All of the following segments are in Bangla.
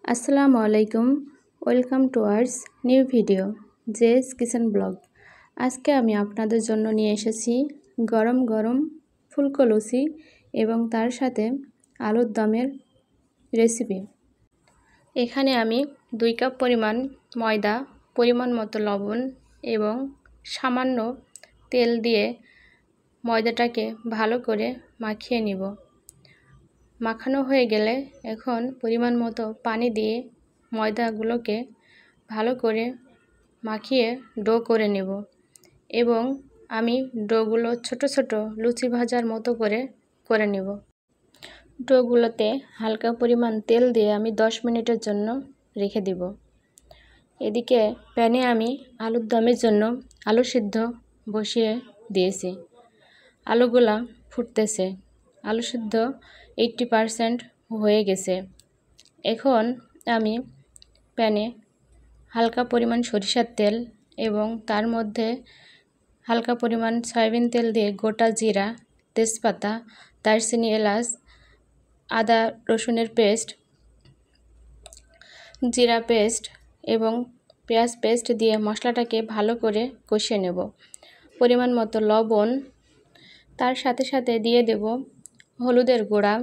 আসসালামু আলাইকুম, welcome towards new video Jess kitchen blog. আজকে আমি আপনাদের জন্য নিয়ে এসেছি গরম গরম ফুলকো লুচি এবং তার সাথে আলুর দমের রেসিপি। এখানে আমি 2 কাপ পরিমাণ ময়দা, পরিমাণ মতো লবণ এবং সামান্য তেল দিয়ে ময়দাটাকে ভালো করে মাখিয়ে নিব। মাখানো হয়ে গেলে এখন পরিমাণ মতো পানি দিয়ে ময়দাগুলোকে ভালো করে মাখিয়ে ডো করে নেব এবং আমি ডোগুলো ছোট ছোট লুচি ভাজার মতো করে নেব। ডোগুলোতে হালকা পরিমাণ তেল দিয়ে আমি 10 মিনিটের জন্য রেখে দিব। এদিকে প্যানে আমি আলুর দমের জন্য আলু সিদ্ধ বসিয়ে দিয়েছি। আলুগুলা ফুটতেছে। আলু সিদ্ধ 80% হয়ে গেছে। এখন আমি প্যানে হালকা পরিমাণ সরিষার তেল এবং তার মধ্যে হালকা পরিমাণ সয়াবিন তেল দিয়ে গোটা জিরা, তেজপাতা, দারচিনি, এলাচ, আদা রসুনের পেস্ট, জিরা পেস্ট এবং পেঁয়াজ পেস্ট দিয়ে মশলাটাকে ভালো করে কষিয়ে নেব। পরিমাণ মতো লবণ, তার সাথে সাথে দিয়ে দেব হলুদের গুঁড়া,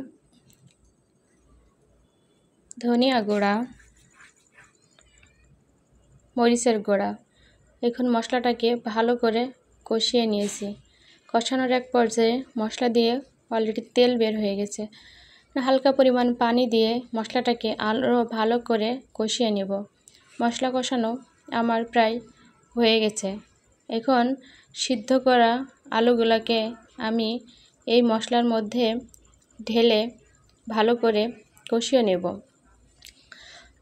ধনিয়া গুঁড়া, মরিচের গুঁড়া। এখন মশলাটাকে ভালো করে কষিয়ে নিয়েছি। কষানোর এক পর্যায়ে মশলা দিয়ে অলরেডি তেল বের হয়ে গেছে। হালকা পরিমাণ পানি দিয়ে মশলাটাকে আরও ভালো করে কষিয়ে নেব। মশলা কষানো আমার প্রায় হয়ে গেছে। এখন সিদ্ধ করা আলুগুলোকে আমি এই মশলার মধ্যে ঢেলে ভালো করে কষিয়ে নেব।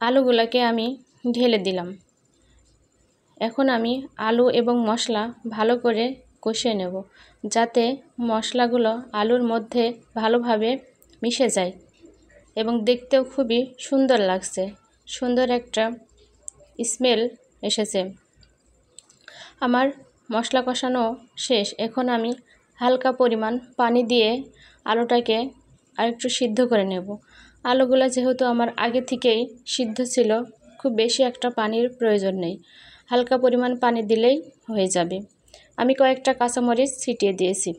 আলুগুলোকে আমি ঢেলে দিলাম। এখন আমি আলু এবং মশলা ভালো করে কষিয়ে নেব, যাতে মশলাগুলো আলুর মধ্যে ভালোভাবে মিশে যায় এবং দেখতেও খুবই সুন্দর লাগছে। সুন্দর একটা স্মেল এসেছে। আমার মশলা কষানো শেষ। এখন আমি হালকা পরিমাণ পানি দিয়ে আলুটাকে আরেকটু সিদ্ধ করে নেব। আলুগুলো যেহেতু আমার আগে থেকেই সিদ্ধ ছিল, খুব বেশি একটা পানির প্রয়োজন নেই। হালকা পরিমাণ পানি দিলেই হয়ে যাবে। আমি কয়েকটা কাঁচামরিচ ছিটিয়ে দিয়েছি।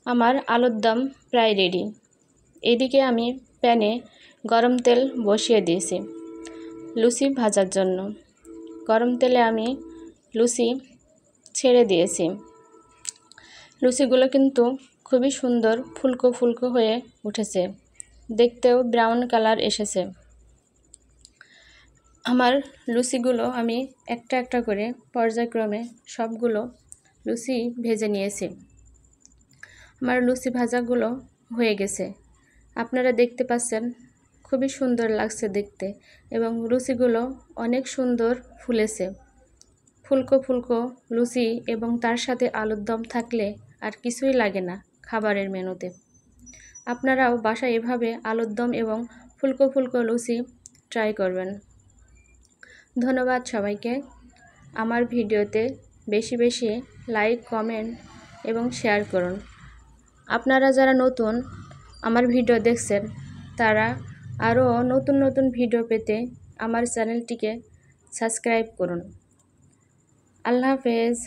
আমার আলুর দম প্রায় রেডি। এদিকে আমি প্যানে গরম তেল বসিয়ে দিয়েছি লুচি ভাজার জন্য। গরম তেলে আমি লুচি ছেড়ে দিয়েছি। লুচিগুলো কিন্তু খুবই সুন্দর ফুলকো ফুলকো হয়ে উঠেছে, দেখতেও ব্রাউন কালার এসেছে। আমার লুচিগুলো আমি একটা একটা করে পর্যায়ক্রমে সবগুলো লুচি ভেজে নিয়েছি। আমার লুচি ভাজাগুলো হয়ে গেছে। আপনারা দেখতে পাচ্ছেন খুবই সুন্দর লাগছে দেখতে এবং লুচিগুলো অনেক সুন্দর ফুলেছে। ফুলকো ফুলকো লুচি এবং তার সাথে আলুর দম থাকলে আর কিছুই লাগে না খাবারের মেনুতে। আপনারাও বাসায় এভাবে আলুর দম এবং ফুলকো ফুলকো লুচি ট্রাই করবেন। ধন্যবাদ সবাইকে। আমার ভিডিওতে বেশি বেশি লাইক, কমেন্ট এবং শেয়ার করুন। আপনারা যারা নতুন আমার ভিডিও দেখছেন, তারা আরও নতুন নতুন ভিডিও পেতে আমার চ্যানেলটিকে সাবস্ক্রাইব করুন। আল্লাহ হাফেজ।